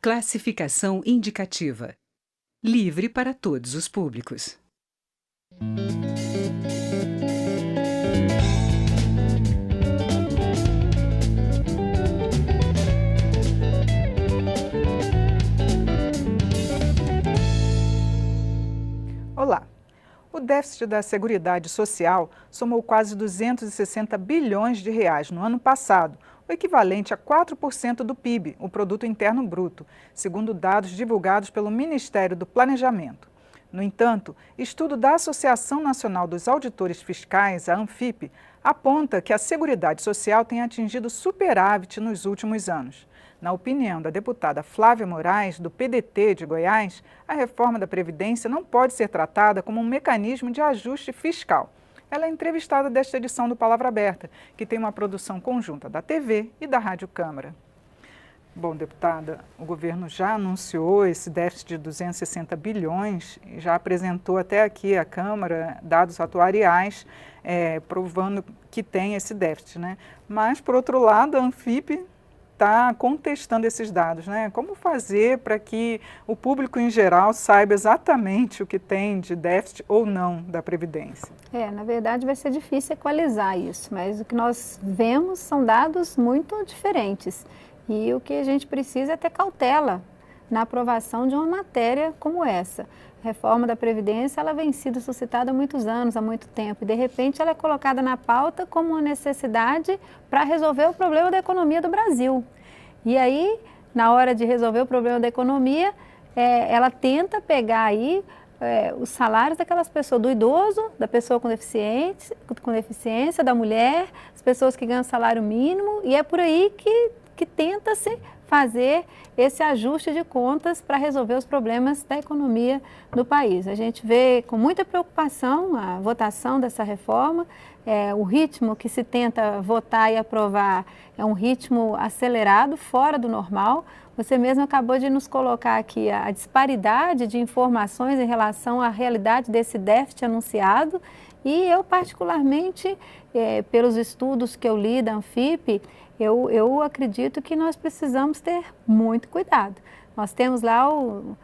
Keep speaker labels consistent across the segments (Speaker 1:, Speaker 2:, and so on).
Speaker 1: Classificação indicativa. Livre para todos os públicos.
Speaker 2: Olá! O déficit da Seguridade Social somou quase 260 bilhões de reais no ano passado, o equivalente a 4% do PIB, o Produto Interno Bruto, segundo dados divulgados pelo Ministério do Planejamento. No entanto, estudo da Associação Nacional dos Auditores Fiscais, a ANFIP, aponta que a Seguridade Social tem atingido superávit nos últimos anos. Na opinião da deputada Flávia Moraes, do PDT de Goiás, a reforma da Previdência não pode ser tratada como um mecanismo de ajuste fiscal. Ela é entrevistada desta edição do Palavra Aberta, que tem uma produção conjunta da TV e da Rádio Câmara. Bom, deputada, o governo já anunciou esse déficit de 260 bilhões, já apresentou até aqui à Câmara dados atuariais provando que tem esse déficit, né? Mas, por outro lado, a ANFIP está contestando esses dados, né? Como fazer para que o público em geral saiba exatamente o que tem de déficit ou não da Previdência?
Speaker 3: Na verdade vai ser difícil equalizar isso, mas o que nós vemos são dados muito diferentes. E o que a gente precisa é ter cautela na aprovação de uma matéria como essa. A reforma da Previdência, ela vem sendo suscitada há muitos anos, há muito tempo, e de repente ela é colocada na pauta como uma necessidade para resolver o problema da economia do Brasil. E aí, na hora de resolver o problema da economia, ela tenta pegar aí os salários daquelas pessoas, do idoso, da pessoa com deficiência, da mulher, as pessoas que ganham salário mínimo, e é por aí que tenta-se fazer esse ajuste de contas para resolver os problemas da economia do país. A gente vê com muita preocupação a votação dessa reforma, o ritmo que se tenta votar e aprovar é um ritmo acelerado, fora do normal. Você mesmo acabou de nos colocar aqui a disparidade de informações em relação à realidade desse déficit anunciado, e eu particularmente, pelos estudos que eu li da ANFIP, eu acredito que nós precisamos ter muito cuidado. Nós temos lá o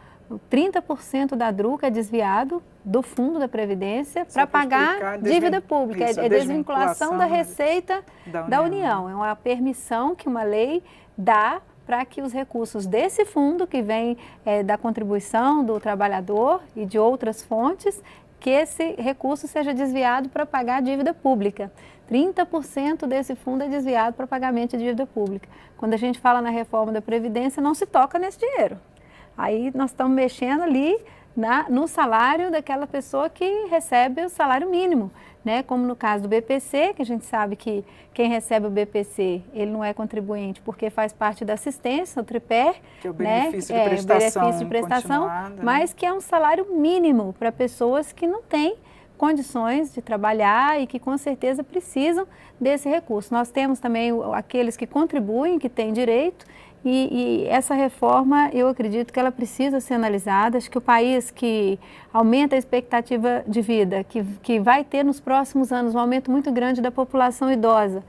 Speaker 3: 30% da DRU que é desviado do fundo da Previdência para pagar dívida pública. É desvinculação da receita da União. É uma permissão que uma lei dá para que os recursos desse fundo, que vem da contribuição do trabalhador e de outras fontes, que esse recurso seja desviado para pagar a dívida pública. 30% desse fundo é desviado para pagamento de dívida pública. Quando a gente fala na reforma da Previdência, não se toca nesse dinheiro. Aí nós estamos mexendo ali no salário daquela pessoa que recebe o salário mínimo, né? Como no caso do BPC, que a gente sabe que quem recebe o BPC, ele não é contribuinte porque faz parte da assistência, o tripé,
Speaker 2: que é o benefício de prestação,
Speaker 3: mas que é um salário mínimo para pessoas que não têm condições de trabalhar e que com certeza precisam desse recurso. Nós temos também aqueles que contribuem, que têm direito, e essa reforma, eu acredito que ela precisa ser analisada. Acho que o país que aumenta a expectativa de vida, que vai ter nos próximos anos um aumento muito grande da população idosa,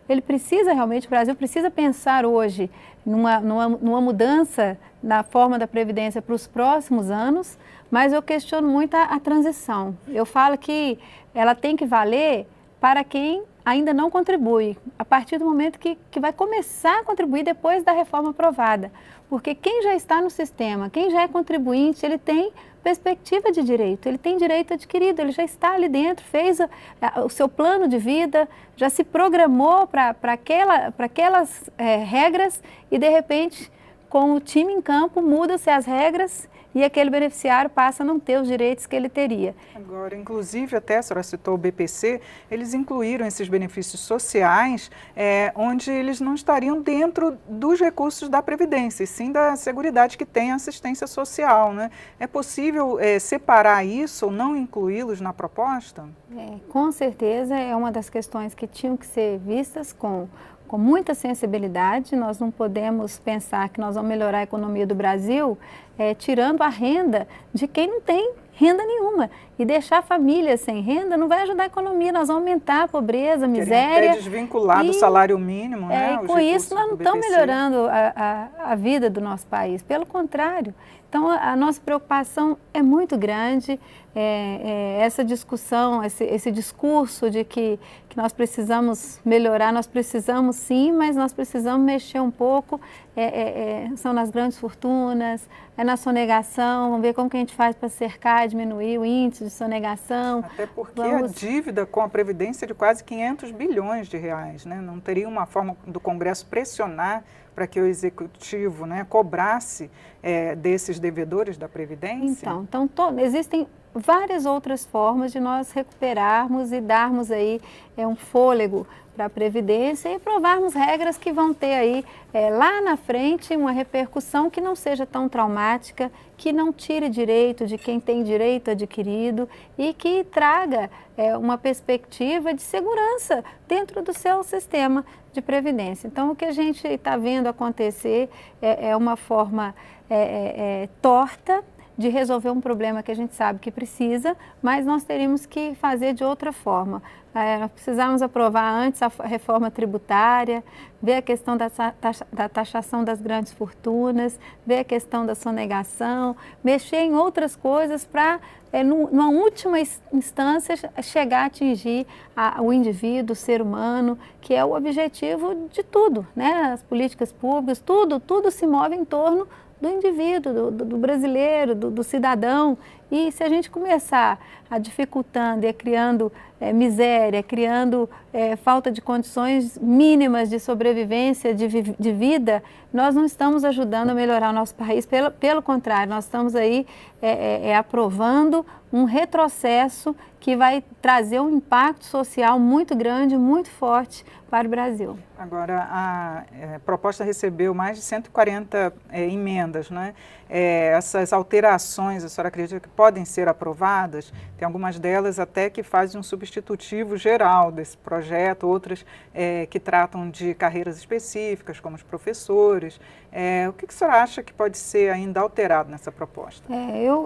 Speaker 3: ele precisa realmente, o Brasil precisa pensar hoje numa mudança na forma da Previdência para os próximos anos, mas eu questiono muito a transição. Eu falo que ela tem que valer para quem ainda não contribui, a partir do momento que vai começar a contribuir depois da reforma aprovada. Porque quem já está no sistema, quem já é contribuinte, ele tem perspectiva de direito, ele tem direito adquirido, ele já está ali dentro, fez o seu plano de vida, já se programou para aquelas regras e, de repente, com o time em campo, muda-se as regras e aquele beneficiário passa a não ter os direitos que ele teria.
Speaker 2: Agora, inclusive, até a senhora citou o BPC, eles incluíram esses benefícios sociais, onde eles não estariam dentro dos recursos da Previdência, e sim da Seguridade, que tem assistência social, né? É possível separar isso ou não incluí-los na proposta?
Speaker 3: Com certeza, é uma das questões que tinham que ser vistas com muita sensibilidade. Nós não podemos pensar que nós vamos melhorar a economia do Brasil tirando a renda de quem não tem renda nenhuma. E deixar famílias sem renda não vai ajudar a economia, nós vamos aumentar a pobreza, a miséria.
Speaker 2: Até desvincular do salário mínimo, né?
Speaker 3: E com isso nós não estamos melhorando a vida do nosso país, pelo contrário. Então a nossa preocupação é muito grande, essa discussão, esse discurso de que nós precisamos melhorar, nós precisamos sim, mas nós precisamos mexer um pouco, são nas grandes fortunas, na sonegação, vamos ver como que a gente faz para cercar, diminuir o índice de sonegação.
Speaker 2: Até porque a dívida com a Previdência é de quase 500 bilhões de reais, né? Não teria uma forma do Congresso pressionar para que o Executivo, né, cobrasse desses devedores da Previdência?
Speaker 3: Então existem várias outras formas de nós recuperarmos e darmos aí um fôlego para a Previdência e aprovarmos regras que vão ter aí lá na frente uma repercussão que não seja tão traumática, que não tire direito de quem tem direito adquirido e que traga uma perspectiva de segurança dentro do seu sistema de previdência. Então, o que a gente está vendo acontecer é uma forma torta de resolver um problema que a gente sabe que precisa, mas nós teríamos que fazer de outra forma. Nós precisamos aprovar antes a reforma tributária, ver a questão da taxação das grandes fortunas, ver a questão da sonegação, mexer em outras coisas para, numa última instância, chegar a atingir o indivíduo, o ser humano, que é o objetivo de tudo, né? As políticas públicas, tudo se move em torno do indivíduo, do brasileiro, do cidadão. E se a gente começar a dificultando e criando miséria, criando falta de condições mínimas de sobrevivência, de vida, nós não estamos ajudando a melhorar o nosso país. Pelo contrário, nós estamos aí aprovando um retrocesso que vai trazer um impacto social muito grande, muito forte para o Brasil.
Speaker 2: Agora, a proposta recebeu mais de 140 emendas, né? Essas alterações, a senhora acredita que podem ser aprovadas? Tem algumas delas até que fazem um substitutivo geral desse projeto, outras que tratam de carreiras específicas, como os professores. O que a senhora acha que pode ser ainda alterado nessa proposta?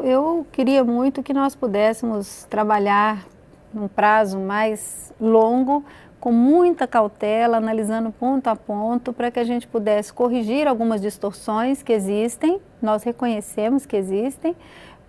Speaker 3: Eu queria muito que nós pudéssemos trabalhar num prazo mais longo, com muita cautela, analisando ponto a ponto, para que a gente pudesse corrigir algumas distorções que existem, nós reconhecemos que existem,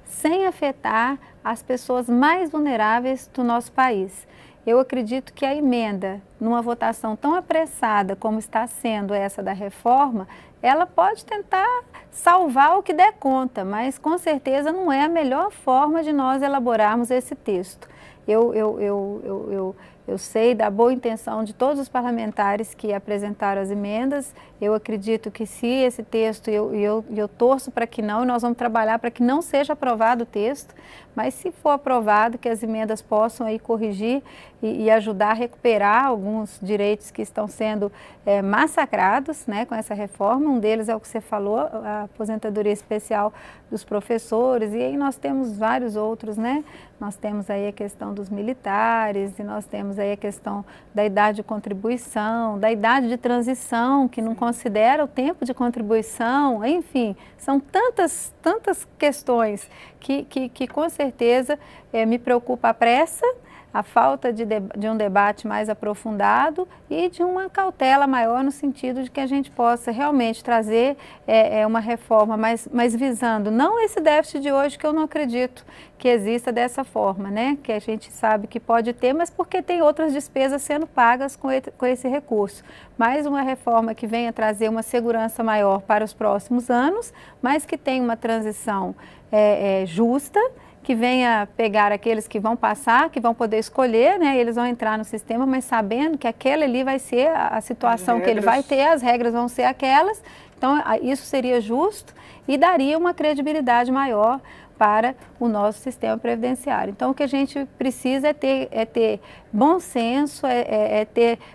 Speaker 3: sem afetar as pessoas mais vulneráveis do nosso país. Eu acredito que a emenda, numa votação tão apressada como está sendo essa da reforma, ela pode tentar salvar o que der conta, mas com certeza não é a melhor forma de nós elaborarmos esse texto. Eu sei da boa intenção de todos os parlamentares que apresentaram as emendas. Eu acredito que se esse texto, eu torço para que não, e nós vamos trabalhar para que não seja aprovado o texto, mas se for aprovado, que as emendas possam aí corrigir e ajudar a recuperar alguns direitos que estão sendo massacrados, né, com essa reforma. Um deles é o que você falou, a aposentadoria especial dos professores, e aí nós temos vários outros, né? Nós temos aí a questão dos militares, e nós temos aí a questão da idade de contribuição, da idade de transição, que não considera o tempo de contribuição, enfim, são tantas questões que com certeza me preocupa a pressa, a falta de um debate mais aprofundado e de uma cautela maior no sentido de que a gente possa realmente trazer uma reforma, mas visando não esse déficit de hoje, que eu não acredito que exista dessa forma, né? Que a gente sabe que pode ter, mas porque tem outras despesas sendo pagas com esse recurso. Mais uma reforma que venha trazer uma segurança maior para os próximos anos, mas que tenha uma transição justa, que venha pegar aqueles que vão passar, que vão poder escolher, né? Eles vão entrar no sistema, mas sabendo que aquele ali vai ser a situação que ele vai ter, as regras vão ser aquelas. Então, isso seria justo e daria uma credibilidade maior para o nosso sistema previdenciário. Então, o que a gente precisa é ter bom senso,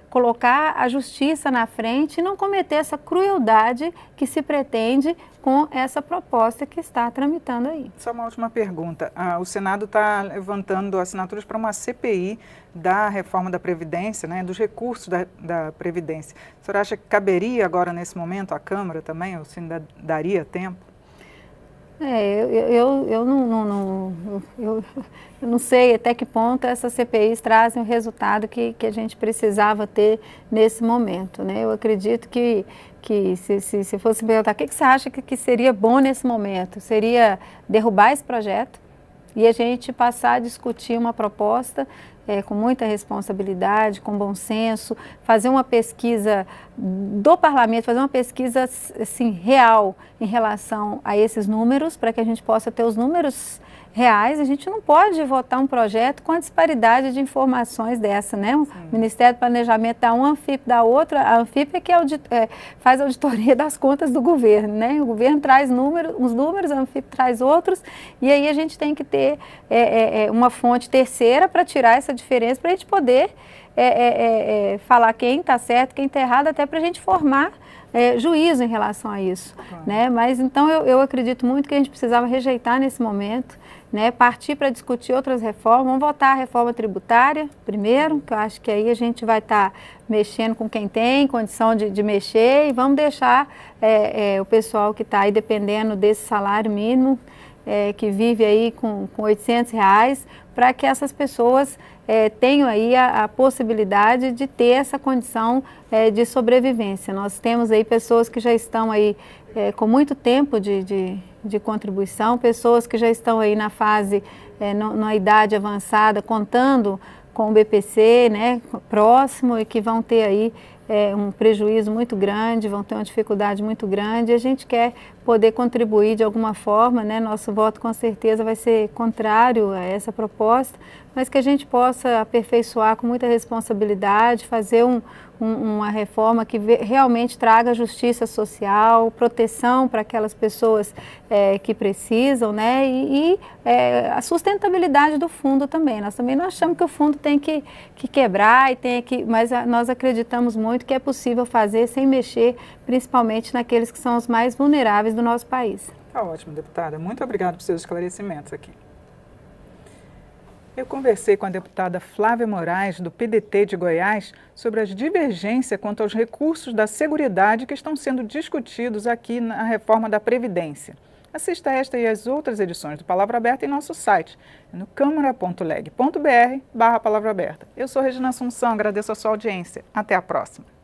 Speaker 3: colocar a justiça na frente e não cometer essa crueldade que se pretende com essa proposta que está tramitando aí.
Speaker 2: Só uma última pergunta. O Senado está levantando assinaturas para uma CPI da reforma da Previdência, né, dos recursos da Previdência. A senhora acha que caberia agora, nesse momento, à Câmara também, ou se ainda daria tempo?
Speaker 3: Eu não sei até que ponto essas CPIs trazem o resultado que a gente precisava ter nesse momento, né? Eu acredito que se fosse perguntar o que você acha que seria bom nesse momento, seria derrubar esse projeto e a gente passar a discutir uma proposta com muita responsabilidade, com bom senso, fazer uma pesquisa do parlamento, fazer uma pesquisa assim, real em relação a esses números, para que a gente possa ter os números reais. A gente não pode votar um projeto com a disparidade de informações dessa, né? O Ministério do Planejamento dá um, a Anfip dá outro. A Anfip é que faz auditoria das contas do governo, né? O governo traz uns números, a Anfip traz outros, e aí a gente tem que ter uma fonte terceira para tirar essa diferença, para a gente poder falar quem está certo, quem está errado, até para a gente formar juízo em relação a isso, né? Mas então eu acredito muito que a gente precisava rejeitar nesse momento, né? Partir para discutir outras reformas. Vamos votar a reforma tributária primeiro, que eu acho que aí a gente vai estar mexendo com quem tem condição de mexer, e vamos deixar o pessoal que está aí dependendo desse salário mínimo, que vive aí com R$ 800, para que essas pessoas tenham aí a possibilidade de ter essa condição de sobrevivência. Nós temos aí pessoas que já estão aí com muito tempo de contribuição, pessoas que já estão aí na fase, na idade avançada, contando com o BPC, né, próximo, e que vão ter aí um prejuízo muito grande, vão ter uma dificuldade muito grande. A gente quer poder contribuir de alguma forma, né? Nosso voto com certeza vai ser contrário a essa proposta, mas que a gente possa aperfeiçoar com muita responsabilidade, fazer uma reforma que realmente traga justiça social, proteção para aquelas pessoas que precisam, né? E a sustentabilidade do fundo também. Nós também não achamos que o fundo tem que quebrar, mas nós acreditamos muito que é possível fazer sem mexer, principalmente naqueles que são os mais vulneráveis do nosso país.
Speaker 2: Tá ótimo, deputada. Muito obrigada por seus esclarecimentos aqui. Eu conversei com a deputada Flávia Moraes, do PDT de Goiás, sobre as divergências quanto aos recursos da Seguridade que estão sendo discutidos aqui na reforma da Previdência. Assista esta e as outras edições do Palavra Aberta em nosso site, no câmara.leg.br/palavra aberta. Eu sou Regina Assunção, agradeço a sua audiência. Até a próxima.